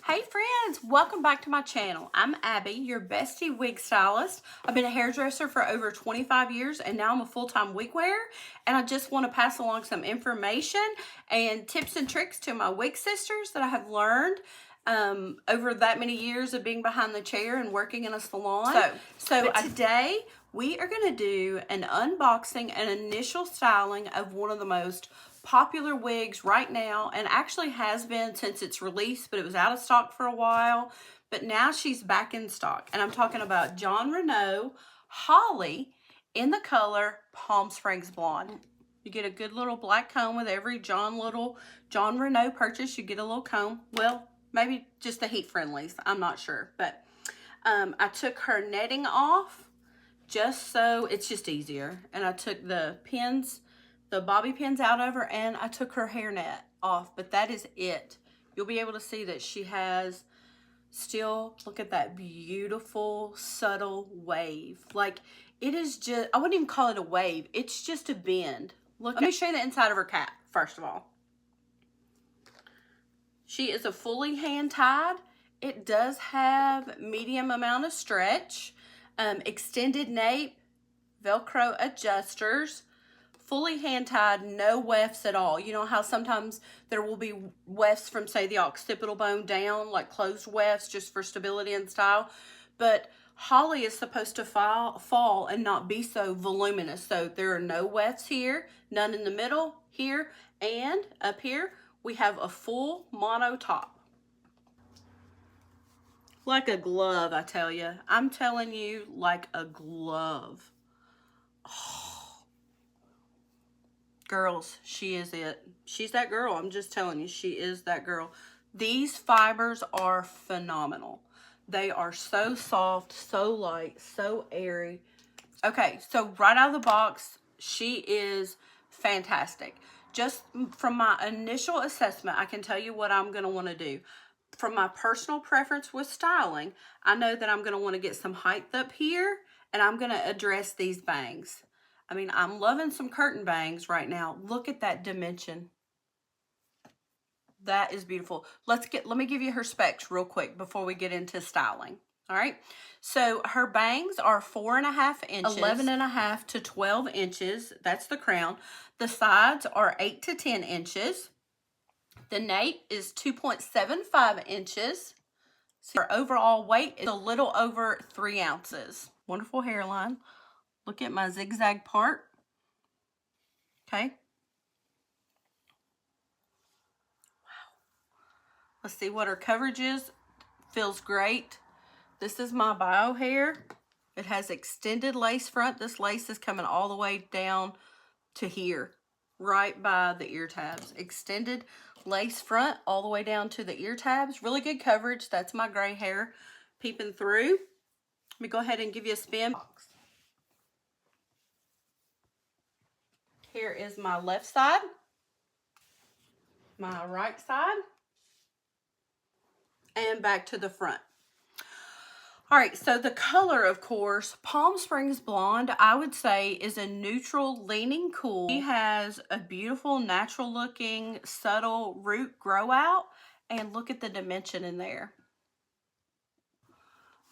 Hey friends, welcome back to my channel. I'm Abby, your bestie wig stylist. I've been a hairdresser for over 25 years and now I'm a full-time wig wearer, and I just want to pass along some information and tips and tricks to my wig sisters that I have learned over that many years of being behind the chair and working in a salon. Today we are going to do an unboxing and initial styling of one of the most popular wigs right now, and actually has been since its release, but it was out of stock for a while, but now she's back in stock. And I'm talking about Jon Renau Hollie in the color Palm Springs Blonde. You get a good little black comb with every Jon Renau purchase. You get a little comb. Well, maybe just the heat friendlies, I'm not sure, but I took her netting off just so it's just easier, and I took the pins, the bobby pins out of her, and I took her hairnet off, but that is it. You'll be able to see that she has still, look at that beautiful subtle wave. Like, it is just, I wouldn't even call it a wave, it's just a bend. Look, let me show you the inside of her cap first of all. She is a fully hand tied. It does have medium amount of stretch, extended nape, Velcro adjusters, fully hand tied, no wefts at all. You know how sometimes there will be wefts from, say, the occipital bone down, like closed wefts just for stability and style. But Hollie is supposed to fall and not be so voluminous. So there are no wefts here, none in the middle here, and up here we have a full mono top. Like a glove, I tell you. I'm telling you, like a glove. Oh. Girls, she is it. She's that girl. I'm just telling you, she is that girl. These fibers are phenomenal. They are so soft, so light, so airy. Okay, so right out of the box, she is fantastic. Just from my initial assessment, I can tell you what I'm going to want to do. From my personal preference with styling, I know that I'm going to want to get some height up here, and I'm going to address these bangs. I mean, I'm loving some curtain bangs right now. Look at that dimension. That is beautiful. Let me give you her specs real quick before we get into styling. All right. So her bangs are 4.5 inches, 11.5 to 12 inches. That's the crown. The sides are 8 to 10 inches. The nape is 2.75 inches. So her overall weight is a little over 3 ounces. Wonderful hairline. Look at my zigzag part. Okay. Wow. Let's see what her coverage is. Feels great. This is my bio hair. It has extended lace front. This lace is coming all the way down to here, right by the ear tabs. Extended lace front all the way down to the ear tabs. Really good coverage. That's my gray hair peeping through. Let me go ahead and give you a spin. Here is my left side, my right side, and back to the front. All right, so the color, of course, Palm Springs Blonde, I would say, is a neutral leaning cool. She has a beautiful, natural looking, subtle root grow out, and look at the dimension in there.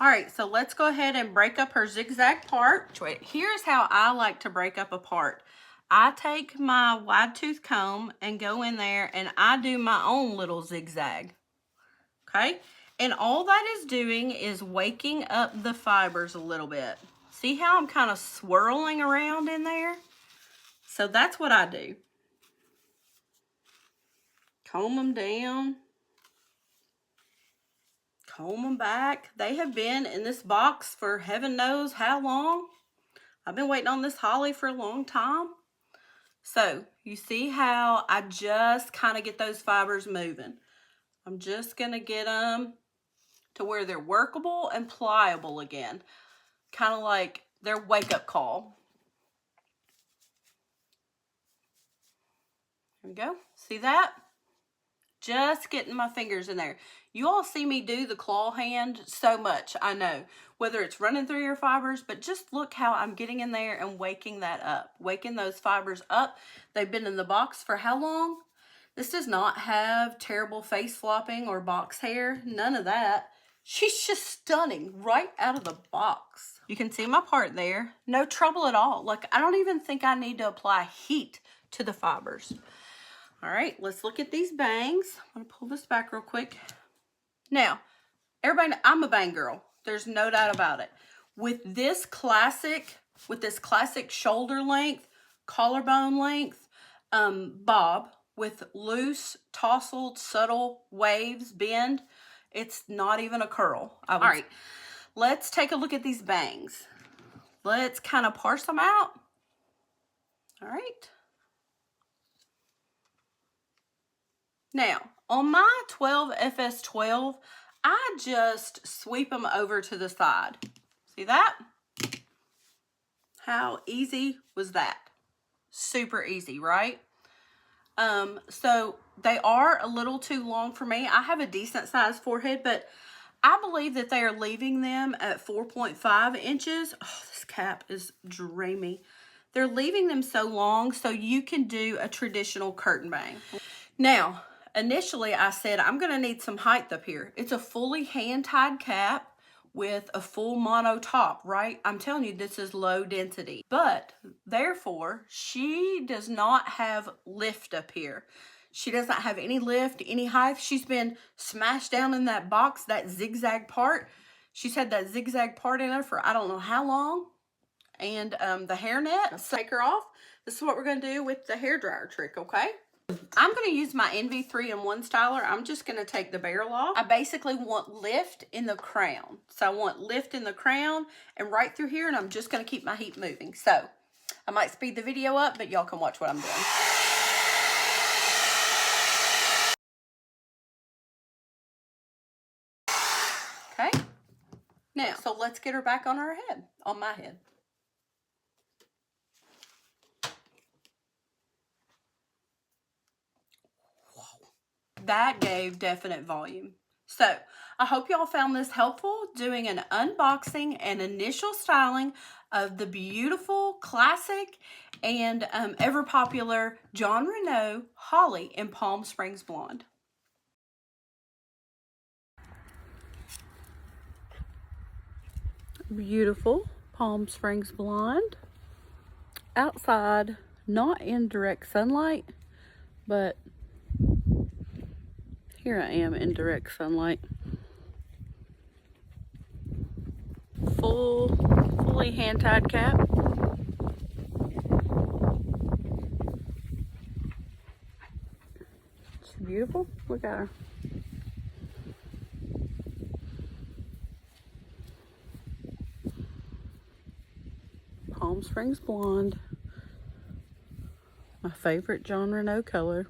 All right, so let's go ahead and break up her zigzag part. Here's how I like to break up a part. I take my wide tooth comb and go in there and I do my own little zigzag. Okay? And all that is doing is waking up the fibers a little bit. See how I'm kind of swirling around in there? So that's what I do. Comb them down. Comb them back. They have been in this box for heaven knows how long. I've been waiting on this Hollie for a long time. So you see how I just kind of get those fibers moving. I'm just going to get them to where they're workable and pliable again. Kind of like their wake-up call. There we go. See that? Just getting my fingers in there. You all see me do the claw hand so much, I know. Whether it's running through your fibers, but just look how I'm getting in there and waking that up. Waking those fibers up. They've been in the box for how long? This does not have terrible face flopping or box hair. None of that. She's just stunning right out of the box. You can see my part there. No trouble at all. Like, I don't even think I need to apply heat to the fibers. All right, let's look at these bangs. I'm gonna pull this back real quick. Now, everybody, I'm a bang girl. There's no doubt about it. With this classic shoulder length, collarbone length, bob with loose, tousled, subtle waves, bend, it's not even a curl. All right, let's take a look at these bangs. Let's kind of parse them out. All right. Now, on my 12 FS12, I just sweep them over to the side. See that? How easy was that? Super easy, right? So they are a little too long for me. I have a decent sized forehead, but I believe that they are leaving them at 4.5 inches. Oh, this cap is dreamy. They're leaving them so long so you can do a traditional curtain bang. Now, initially I said I'm going to need some height up here. It's a fully hand-tied cap with a full mono top, right? I'm telling you, this is low density. But, therefore, she does not have lift up here. She doesn't have any lift, any height. She's been smashed down in that box, that zigzag part. She's had that zigzag part in her for I don't know how long. And the hairnet, let's take her off. This is what we're going to do with the hairdryer trick, okay? I'm going to use my NV 3-in-1 styler. I'm just going to take the barrel off. I basically want lift in the crown. So I want lift in the crown and right through here, and I'm just going to keep my heat moving. So I might speed the video up, but y'all can watch what I'm doing. Okay. Now, so let's get her back on her head, on my head. That gave definite volume. So, I hope y'all found this helpful, doing an unboxing and initial styling of the beautiful, classic, and ever popular Jon Renau Hollie in Palm Springs Blonde. Beautiful Palm Springs Blonde. Outside, not in direct sunlight, but here I am in direct sunlight. Fully hand-tied cap. She's beautiful. Look at her. Palm Springs Blonde. My favorite Jon Renau color.